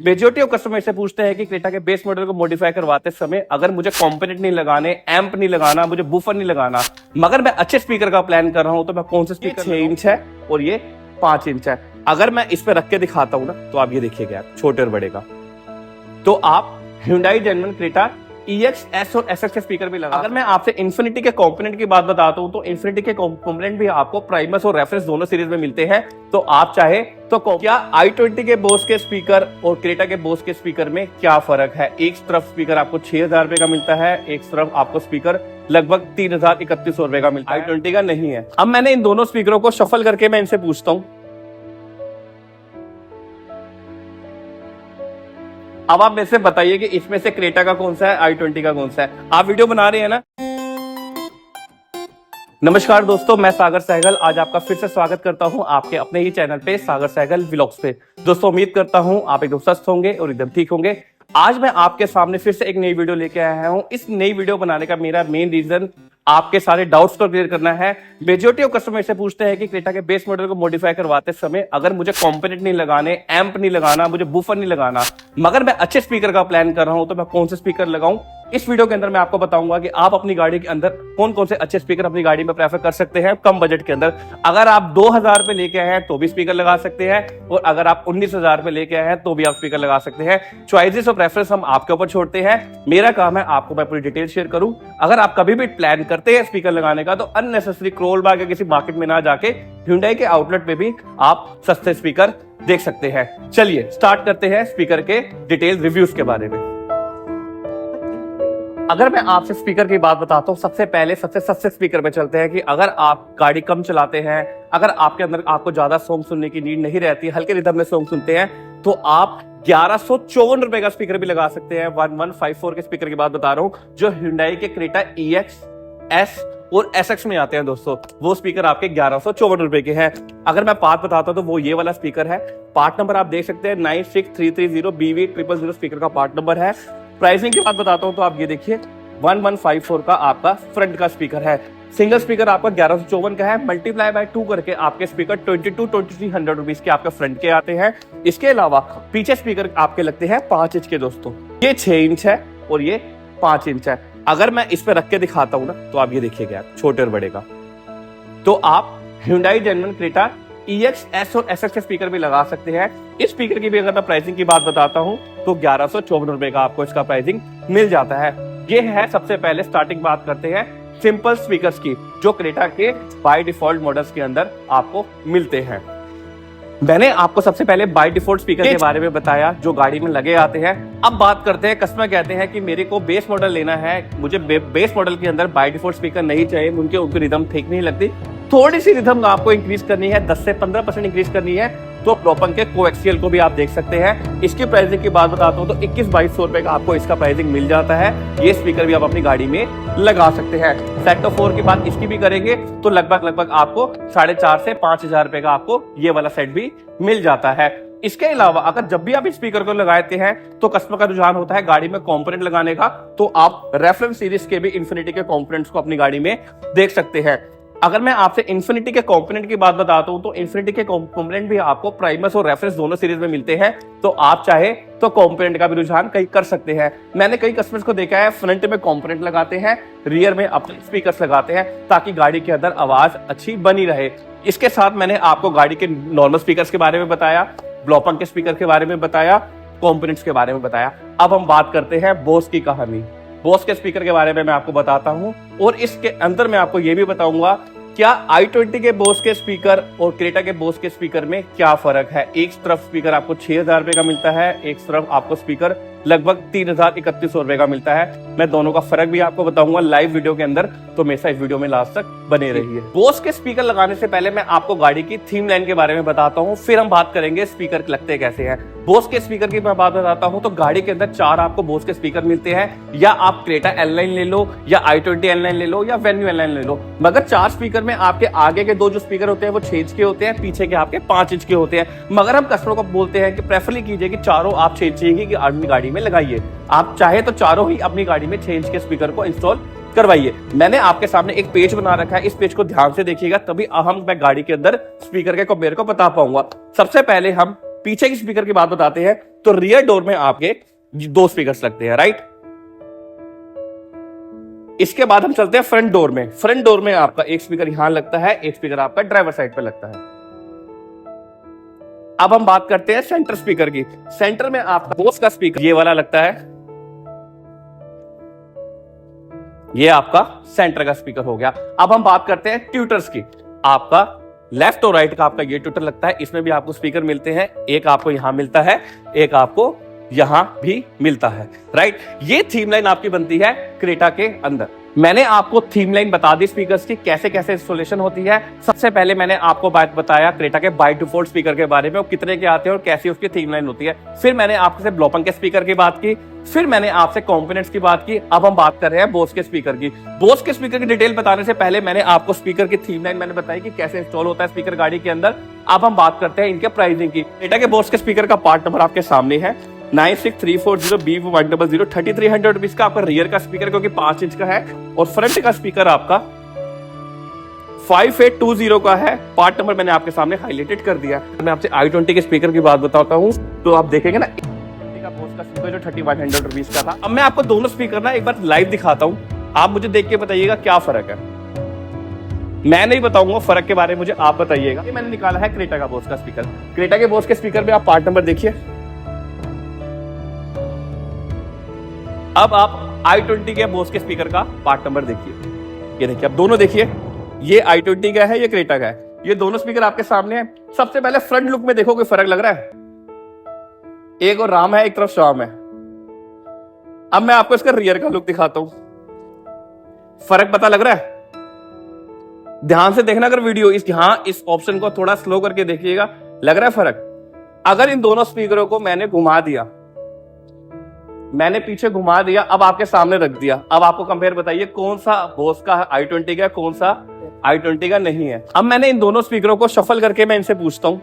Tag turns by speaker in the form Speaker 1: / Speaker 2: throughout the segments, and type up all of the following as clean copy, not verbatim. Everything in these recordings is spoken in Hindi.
Speaker 1: मेजोरिटी ऑफ कस्टमर से पूछते हैं कि क्रेटा के बेस मॉडल को मॉडिफाई करवाते समय अगर मुझे कॉम्पोनेंट नहीं लगाने, एम्प नहीं लगाना, मुझे बूफर नहीं लगाना, मगर मैं अच्छे स्पीकर का प्लान कर रहा हूं तो मैं कौन से स्पीकर 6 इंच है और ये 5 इंच है। अगर मैं इस पे रख के दिखाता हूं ना तो आप ये देखिए गैप छोटे और बड़े का। तो आप Hyundai Genuine Creta EX, S और SX के स्पीकर भी लगा। अगर मैं आपसे इन्फिनिटी के कंपोनेंट की बात बताता हूं तो इन्फिनिटी के कंपोनेंट भी आपको प्राइमस और रेफरेंस दोनों सीरीज में मिलते हैं। तो आप चाहे तो क्या i20 के बोस के स्पीकर और क्रेटा के बोस के स्पीकर में क्या फर्क है? एक तरफ स्पीकर आपको 6,000 रुपए का मिलता है, एक तरफ आपको स्पीकर लगभग 3,031 रुपए का मिलता है। i20 का नहीं है। अब मैंने इन दोनों स्पीकरों को शफल करके मैं इनसे पूछता हूं, अब आप मेरे से बताइए कि इसमें से क्रेटा का कौन सा है, i20 का कौन सा है? आप वीडियो बना रहे हैं ना? नमस्कार दोस्तों, मैं सागर सहगल आज आपका फिर से स्वागत करता हूं आपके अपने ही चैनल पे सागर सहगल व्लॉग्स पे। दोस्तों उम्मीद करता हूं आप एकदम स्वस्थ होंगे और एकदम ठीक होंगे। आज मैं आपके सामने फिर से एक नई वीडियो लेके आया हूं। इस नई वीडियो बनाने का मेरा मेन रीजन आपके सारे डाउट्स को क्लियर करना है। मेजॉरिटी ऑफ कस्टमर से पूछते हैं कि क्रेटा के बेस मॉडल को मॉडिफाई करवाते समय अगर मुझे कॉम्पोनेंट नहीं लगाने, एम्प नहीं लगाना, मुझे बूफर नहीं लगाना, मगर मैं अच्छे स्पीकर का प्लान कर रहा हूं तो मैं कौन से स्पीकर लगाऊं। इस वीडियो के अंदर मैं आपको बताऊंगा कि आप अपनी गाड़ी के अंदर कौन कौन से अच्छे स्पीकर अपनी गाड़ी में प्रेफर कर सकते हैं कम बजट के अंदर। अगर आप 2,000 रुपए लेके आए हैं तो भी स्पीकर लगा सकते हैं और अगर आप 19,000 रुपए लेके आए हैं तो भी आप स्पीकर लगा सकते हैं। चॉइसेस और प्रेफरेंस हम आपके ऊपर छोड़ते हैं। मेरा काम है आपको मैं पूरी डिटेल शेयर करूं। अगर आप कभी भी प्लान करते हैं स्पीकर लगाने का तो अननेसेसरी क्रोल बाग या किसी मार्केट में ना जाके Hyundai के आउटलेट पे भी आप सस्ते स्पीकर देख सकते हैं। चलिए स्टार्ट करते हैं स्पीकर के डिटेल रिव्यूज के बारे में। अगर मैं आपसे स्पीकर की बात बताता हूँ, सबसे पहले सबसे सस्ते स्पीकर पे चलते हैं कि अगर आप गाड़ी कम चलाते हैं, अगर आपके अंदर आपको ज्यादा सॉन्ग सुनने की नीड नहीं रहती, हल्के रिदम में सॉन्ग सुनते हैं, तो आप 1154 रुपए का स्पीकर भी लगा सकते हैं। 1154 के स्पीकर की बात बता रहा हूँ जो Hyundai के क्रेटा EX, S और SX में आते हैं दोस्तों। वो स्पीकर आपके 1154 रुपए के हैं। अगर मैं पार्ट बताता हूँ तो वो ये वाला स्पीकर है। पार्ट नंबर आप देख सकते हैं 96330BV000 स्पीकर का पार्ट नंबर है। प्राइसिंग की बात बताता हूं तो आप ये देखिए 1154 का आपका फ्रंट का स्पीकर है। सिंगल स्पीकर आपका 1154 का है। मल्टीप्लाई बाय 2 करके आपके स्पीकर 2300 रुपीज के आपके फ्रंट के आते हैं। इसके अलावा पीछे स्पीकर आपके लगते हैं 5 इंच के दोस्तों। ये 6 इंच है और ये 5 इंच है। अगर मैं इस पे रख के दिखाता हूं ना तो आप ये देखिए गैप छोटे और बड़े का। तो आप Hyundai Genuine Creta EX, S और SX के स्पीकर भी लगा सकते हैं। इस स्पीकर की भी अगर मैं प्राइसिंग की बात बताता हूं तो 1154 रुपए का आपको इसका प्राइसिंग मिल जाता है। ये है सबसे पहले स्टार्टिंग बात करते हैं सिंपल स्पीकर्स की जो क्रेटा के बाय डिफॉल्ट मॉडल्स के अंदर आपको मिलते हैं। मैंने आपको सबसे पहले बाय डिफॉल्ट स्पीकर के बारे में बताया जो गाड़ी में लगे आते हैं। अब बात करते हैं, कस्टमर कहते हैं कि मेरे को बेस मॉडल लेना है, मुझे बेस मॉडल के अंदर बाय डिफॉल्ट स्पीकर नहीं चाहिए, उनकी रिदम ठीक नहीं लगती, थोड़ी सी रिदम आपको इंक्रीज करनी है, 10 से 15% इंक्रीज करनी है, तो प्रोपन के कोएक्सियल को भी आप देख सकते हैं। इसकी प्राइसिंग की बात बताता हूँ तो 21-2200 रुपए का आपको इसका प्राइसिंग मिल जाता है। ये स्पीकर भी आप अपनी गाड़ी में लगा सकते हैं। सेट ऑफ 4 की बात इसकी भी करेंगे तो लगभग आपको 4,500 से 5,000 रुपए का आपको ये वाला सेट भी मिल जाता है। इसके अलावा अगर जब भी आप इस स्पीकर को लगाते हैं तो कस्टमर का रुझान होता है गाड़ी में कंपोनेंट लगाने का, तो आप रेफरेंस सीरीज के भी इन्फिनिटी के कंपोनेंट्स को अपनी गाड़ी में देख सकते हैं। अगर मैं आपसे इन्फिनिटी के कंपोनेंट की बात बताता हूं तो इन्फिनिटी के कंपोनेंट भी आपको प्राइमस और रेफरेंस दोनों सीरीज में मिलते हैं। तो आप चाहे तो कंपोनेंट का भी रुझान कई कर सकते हैं। मैंने कई कस्टमर्स को देखा है फ्रंट में कंपोनेंट लगाते हैं, रियर में अपने स्पीकर्स लगाते हैं ताकि गाड़ी के अंदर आवाज अच्छी बनी रहे। इसके साथ मैंने आपको गाड़ी के नॉर्मल स्पीकर्स के बारे में बताया, ब्लोपन के स्पीकर के बारे में बताया, कंपोनेंट्स के बारे में बताया। अब हम बात करते हैं बोस की कहानी। बोस के स्पीकर के बारे में मैं आपको बताता हूं और इसके अंदर मैं आपको यह भी बताऊंगा क्या i20 के बोस के स्पीकर और क्रेटा के बोस के स्पीकर में क्या फर्क है। एक तरफ स्पीकर आपको 6,000 रुपए का मिलता है, एक तरफ आपको स्पीकर लगभग 3,031 रुपए का मिलता है। मैं दोनों का फर्क भी आपको बताऊंगा लाइव वीडियो के अंदर, तो हमेशा इस वीडियो में लास्ट तक बने रहिए। बोस के स्पीकर लगाने से पहले मैं आपको गाड़ी की थीम लाइन के बारे में बताता हूँ, फिर हम बात करेंगे स्पीकर लगते कैसे हैं। बोस के स्पीकर की मैं बात बताता हूँ तो गाड़ी के अंदर 4 आपको बोस के स्पीकर मिलते हैं। या आप क्रेटा L9 ले लो या i20 L9 ले लो या वेन्यू L9 ले लो, मगर 4 स्पीकर में आपके आगे के 2 जो स्पीकर होते हैं वो 6 इंच के होते हैं, पीछे के आपके 5 इंच के होते हैं। मगर हम कस्टमर को बोलते हैं कि प्रेफरली कीजिए कि चारों आप 6 इंच की अपनी गाड़ी में लगाइए। आप चाहे तो चारों ही अपनी गाड़ी में 6 इंच के स्पीकर को इंस्टॉल करवाइए। मैंने आपके सामने एक पेज बना रखा है, इस पेज को ध्यान से देखिएगा तभी मैं गाड़ी के अंदर स्पीकर के कंपेयर को बता पाऊंगा। सबसे पहले हम पीछे की स्पीकर की बात बताते हैं। तो रियर डोर में आपके 2 स्पीकर्स लगते हैं, राइट। इसके बाद हम चलते हैं फ्रंट डोर में। फ्रंट डोर में आपका एक स्पीकर यहां लगता है, एक स्पीकर आपका ड्राइवर साइड पे लगता है। अब हम बात करते हैं सेंटर स्पीकर की। सेंटर में आपका बोस का स्पीकर ये वाला लगता है, ये आपका सेंटर का स्पीकर हो गया। अब हम बात करते हैं ट्यूटर्स की। आपका लेफ्ट और राइट का आपका ये ट्यूटर लगता है, इसमें भी आपको स्पीकर मिलते हैं, एक आपको यहां मिलता है, एक आपको यहां भी मिलता है, राइट। ये थीम लाइन आपकी बनती है क्रेटा के अंदर। मैंने आपको थीम लाइन बता दी स्पीकर्स की, कैसे कैसे इंस्टॉलेशन होती है। सबसे पहले मैंने आपको बात बताया क्रेटा के बाय डिफॉल्ट स्पीकर के बारे में, वो कितने के आते हैं और कैसी उसकी थीम लाइन होती है। फिर मैंने आपसे ब्लोपंग के स्पीकर की बात की, फिर मैंने आपसे कंपोनेंट्स की बात की। अब हम बात कर रहे हैं बोस के स्पीकर की। बोस के स्पीकर की डिटेल बताने से पहले मैंने आपको स्पीकर की थीम लाइन मैंने बताई कि कैसे इंस्टॉल होता है स्पीकर गाड़ी के अंदर। अब हम बात करते हैं इनके प्राइसिंग की। क्रेटा के बोस के स्पीकर का पार्ट नंबर आपके सामने है 963402B100 3300 रुपीज का आपका रियर का स्पीकर, क्योंकि 5 इंच का है, और फ्रंट का स्पीकर आपका 5820 का है। पार्ट नंबर मैंने आपके सामने हाईलाइटेड कर दिया। मैं आपसे i20 के स्पीकर की बात बताता हूं, तो आप देखेंगे ना का बोस का स्पीकर जो 3100 रुपीज का था। अब मैं आपको दोनों स्पीकर ना एक बार लाइव दिखाता हूं, आप मुझे देख के बताइएगा क्या फर्क है। मैं नहीं बताऊंगा फर्क के बारे में, मुझे आप बताइएगा। ये मैंने निकाला है क्रेटा का बोस का स्पीकर। क्रेटा के बोस के स्पीकर में आप पार्ट नंबर देखिए। अब आप i20 के बोस के स्पीकर का पार्ट नंबर देखिए। ये देखिए, आप दोनों देखिए, ये i20 का है, ये क्रेटा का है। ये दोनों स्पीकर आपके सामने है। सबसे पहले फ्रंट लुक में देखो कोई फर्क लग रहा है? एक और राम है, एक तरफ श्याम है। अब मैं आपको इसका रियर का लुक दिखाता हूं, फर्क पता लग रहा है? ध्यान से देखना अगर वीडियो, इस ऑप्शन को थोड़ा स्लो करके देखिएगा, लग रहा है फर्क? अगर इन दोनों स्पीकरों को मैंने घुमा दिया, मैंने पीछे घुमा दिया, अब आपके सामने रख दिया, अब आपको कंपेयर बताइए कौन सा बोस का i20 का, कौन सा i20 का नहीं है। अब मैंने इन दोनों स्पीकरों को शफल करके मैं इनसे पूछता हूं,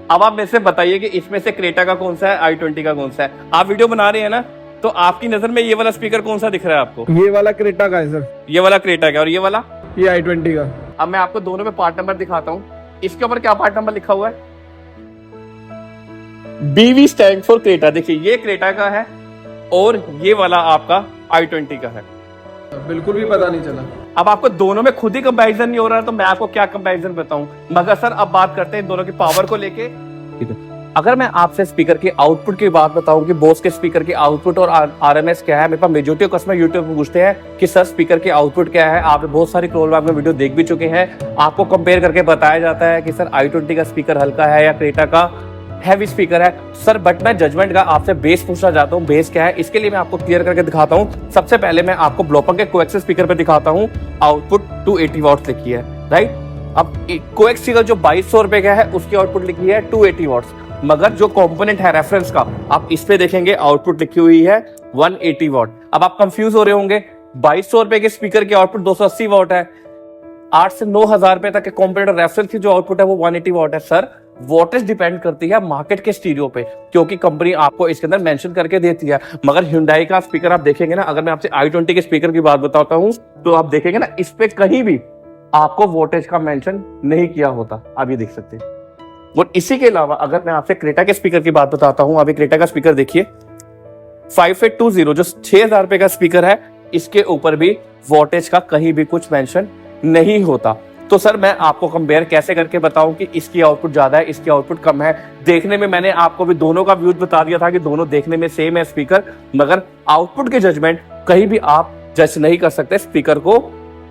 Speaker 1: अब आप मेरे से बताइए कि इसमें से क्रेटा का कौन सा है, i20 का कौन सा है। आप वीडियो बना रहे हैं ना, तो आपकी नजर में ये वाला स्पीकर कौन सा दिख रहा है आपको?
Speaker 2: ये वाला क्रेटा का है सर।
Speaker 1: ये वाला क्रेटा का, और ये वाला
Speaker 2: ये i20 का।
Speaker 1: अब मैं आपको दोनों में पार्ट नंबर दिखाता हूं। इसके ऊपर क्या पार्ट नंबर लिखा हुआ है? BV stand for Creta. देखिए, ये क्रेटा का है और ये वाला आपका i20 का है।
Speaker 2: बिल्कुल भी पता नहीं चला।
Speaker 1: अब आपको दोनों में खुद ही कंपैरिजन नहीं हो रहा है, तो मैं आपको क्या कंपैरिजन बताऊं। मगर सर अब बात करते हैं दोनों की पावर को लेके। अगर मैं आपसे स्पीकर के आउटपुट की बात बताऊं कि बोस के स्पीकर के आउटपुट और RMS क्या है, मेरे पास मेजॉरिटी कस्टमर यूट्यूब पे पूछते हैं कि सर स्पीकर के आउटपुट क्या है। आप बहुत सारी क्रोलबैग में वीडियो देख भी चुके हैं, आपको कंपेयर करके बताया जाता है कि सर i20 का स्पीकर हल्का है या क्रेटा का हैवी स्पीकर है। सर बट मैं जजमेंट का आपसे बेस पूछना चाहता हूँ, बेस क्या है, इसके लिए मैं आपको क्लियर करके दिखाता हूँ। सबसे पहले मैं आपको ब्लोपंग के कोएक्सियल स्पीकर पे दिखाता हूँ, आउटपुट 280 वॉट्स लिखी है, राइट। अब कोएक्सियल जो 2200 रुपए का है, उसकी आउटपुट लिखी है 280 वॉट्स, मगर जो कंपोनेंट है रेफरेंस का, आप इस पे देखेंगे आउटपुट लिखी हुई है 180 वॉट। अब आप कंफ्यूज हो रहे होंगे, 2200 रुपए के स्पीकर की आउटपुट 280 वॉट है, 8 से 9,000 रुपए तक के कंपोनेंट रेफरेंस की जो आउटपुट है वो 180 वॉट है। सर वोल्टेज डिपेंड करती है मार्केट के स्टीरियो पे, क्योंकि कंपनी आपको इसके अंदर मेंशन करके देती है। मगर Hyundai का स्पीकर आप देखेंगे ना, अगर मैं आपसे i20 के स्पीकर की बात बताता हूं, तो आप देखेंगे ना, इस पे कहीं भी आपको वोल्टेज का मेंशन नहीं किया होता, आप ये देख सकते हैं। और इसी के अलावा अगर मैं आपसे क्रेटा के स्पीकर की बात बताता हूं, अभी क्रेटा का स्पीकर देखिए 5820 जो 6000 रुपए का स्पीकर है, इसके ऊपर भी वोल्टेज का कहीं भी कुछ मेंशन नहीं होता। तो सर मैं आपको कंपेयर कैसे करके बताऊं कि इसकी आउटपुट ज्यादा है, इसकी आउटपुट कम है। देखने में मैंने आपको भी दोनों का व्यूज बता दिया था कि दोनों देखने में सेम है स्पीकर, मगर आउटपुट के जजमेंट कहीं भी आप जज नहीं कर सकते स्पीकर को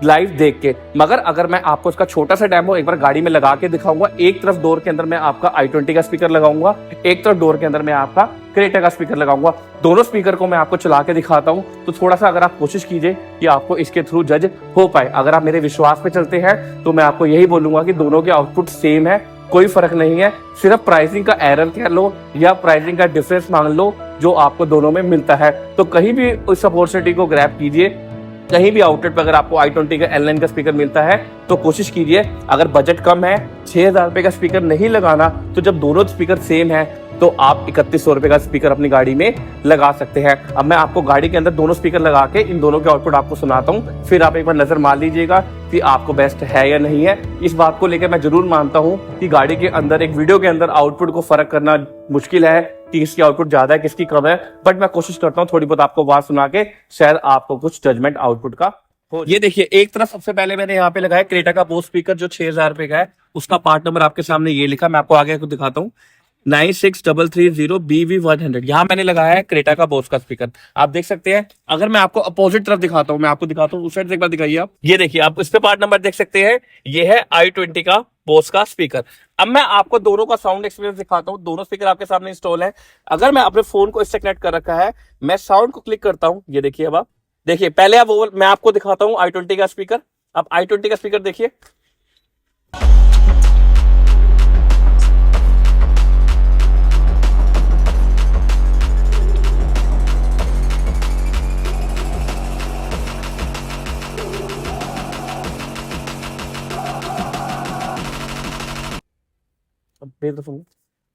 Speaker 1: लाइव देख के। मगर अगर मैं आपको इसका छोटा सा डेमो एक बार गाड़ी में लगा के दिखाऊंगा, एक तरफ डोर के अंदर मैं आपका i20 का स्पीकर लगाऊंगा, एक तरफ डोर के अंदर मैं आपका क्रेटा का स्पीकर लगाऊंगा, दोनों स्पीकर को मैं आपको चला के दिखाता हूं, तो थोड़ा सा अगर आप कोशिश कीजिए कि आपको इसके थ्रू जज हो पाए। अगर आप मेरे विश्वास पे चलते हैं तो मैं आपको यही बोलूंगा कि दोनों के आउटपुट सेम है, कोई फर्क नहीं है। सिर्फ प्राइसिंग का एरर कह लो या प्राइसिंग का डिफरेंस मांग लो जो आपको दोनों में मिलता है। तो कहीं भी उस अपॉर्चुनिटी को ग्रैब कीजिए। कहीं भी आउटलेट पर अगर आपको i20 का L9 का स्पीकर मिलता है तो कोशिश कीजिए, अगर बजट कम है, 6000 रुपए का स्पीकर नहीं लगाना, तो जब दोनों स्पीकर सेम है, तो आप 3100 रुपए का स्पीकर अपनी गाड़ी में लगा सकते हैं। अब मैं आपको गाड़ी के अंदर दोनों स्पीकर लगा के इन दोनों के आउटपुट आपको सुनाता हूँ, फिर आप एक बार नजर मार लीजिएगा कि आपको बेस्ट है या नहीं है। इस बात को लेकर मैं जरूर मानता हूँ कि गाड़ी के अंदर एक वीडियो के अंदर आउटपुट को फर्क करना मुश्किल है कि किसकी आउटपुट ज्यादा है किसकी कम है, बट मैं कोशिश करता हूँ थोड़ी बहुत आपको आवाज सुना के शायद आपको कुछ जजमेंट आउटपुट का हो। ये देखिए, एक तरफ सबसे पहले मैंने यहाँ पे लगाया क्रेटा का बोस स्पीकर जो 6000 रुपए का है, उसका पार्ट नंबर आपके सामने ये लिखा, मैं आपको आगे दिखाता हूँ 96330BV100। यहाँ मैंने लगाया है क्रेटा का बोस का स्पीकर, आप देख सकते हैं। अगर मैं आपको अपोजिट तरफ दिखाता हूँ, मैं आपको दिखाता हूँ उस साइड से एक बार दिखाइए आप, ये देखिए आप इस पे पार्ट नंबर देख सकते हैं, ये है i20 का बोस का स्पीकर। अब मैं आपको दोनों का साउंड एक्सपीरियंस दिखाता हूँ। दोनों स्पीकर आपके सामने इंस्टॉल है। अगर मैं अपने फोन को इससे कनेक्ट कर रखा है, मैं साउंड को क्लिक करता हूँ, ये देखिए। अब आप देखिए, पहले अब मैं आपको दिखाता हूँ i20 का स्पीकर। अब i20 का स्पीकर देखिए,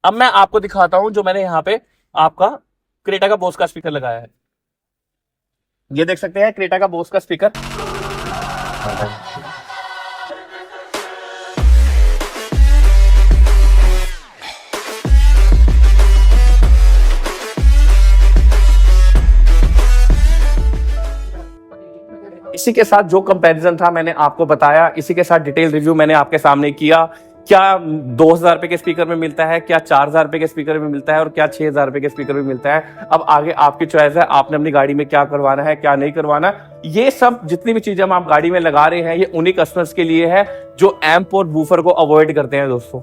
Speaker 1: अब मैं आपको दिखाता हूं जो मैंने यहाँ पे आपका क्रेटा का बोस का स्पीकर लगाया है। ये देख सकते हैं क्रेटा का बोस का स्पीकर। इसी के साथ जो कंपैरिजन था मैंने आपको बताया, इसी के साथ डिटेल रिव्यू मैंने आपके सामने किया। क्या 2000 रुपए के स्पीकर में मिलता है, क्या 4000 रुपए के स्पीकर में मिलता है और क्या 6000 रुपए के स्पीकर में मिलता है। अब आगे आपकी चॉइस है, आपने अपनी गाड़ी में क्या करवाना है क्या नहीं करवाना। ये सब जितनी भी चीजें हम आप गाड़ी में लगा रहे हैं, ये उन्हीं कस्टमर्स के लिए है जो एम्प और वूफर को अवॉइड करते हैं। दोस्तों,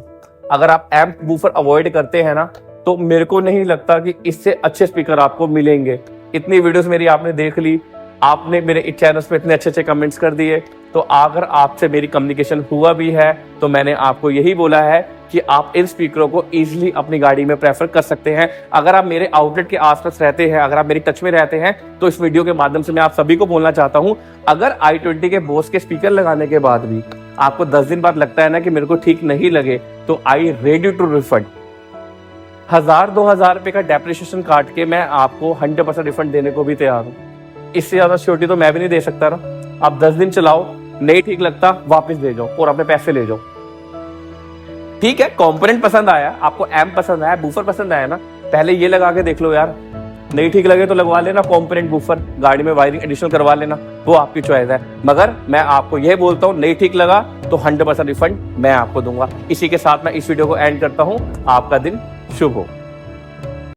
Speaker 1: अगर आप एम्प वूफर अवॉइड करते हैं ना, तो मेरे को नहीं लगता कि इससे अच्छे स्पीकर आपको मिलेंगे। इतनी वीडियोस मेरी आपने देख ली, आपने मेरे इस चैनल्स पे इतने अच्छे अच्छे कमेंट्स कर दिए, तो अगर आपसे मेरी कम्युनिकेशन हुआ भी है तो मैंने आपको यही बोला है कि आप इन स्पीकरों को इजीली अपनी गाड़ी में प्रेफर कर सकते हैं। अगर आप मेरे आउटलेट के आसपास रहते हैं, अगर आप मेरी टच में रहते हैं, तो इस वीडियो के माध्यम से मैं आप सभी को बोलना चाहता हूं, अगर i20 के बोस के स्पीकर लगाने के बाद भी आपको 10 दिन बाद लगता है ना कि मेरे को ठीक नहीं लगे, तो आई रेडी टू रिफंड। 1000-2000 रुपए का डेप्रिसिएशन काट के मैं आपको 100% रिफंड देने को भी तैयार हूँ। इससे ज्यादा श्योरिटी तो मैं भी नहीं दे सकता ना। आप 10 दिन चलाओ, नहीं ठीक लगता वापस ले जाओ और अपने पैसे ले जाओ। ठीक है, कंपोनेंट पसंद आया आपको, एम्प पसंद आया, बूफर पसंद आया ना, पहले ये लगा के देख लो यार। नहीं ठीक लगे तो लगवा लेना कंपोनेंट बूफर, गाड़ी में वायरिंग एडिशनल करवा लेना, वो आपकी चॉइस है। मगर मैं आपको यह बोलता हूँ, नहीं ठीक लगा तो 100% रिफंड मैं आपको दूंगा। इसी के साथ मैं इस वीडियो को एंड करता हूँ। आपका दिन शुभ हो।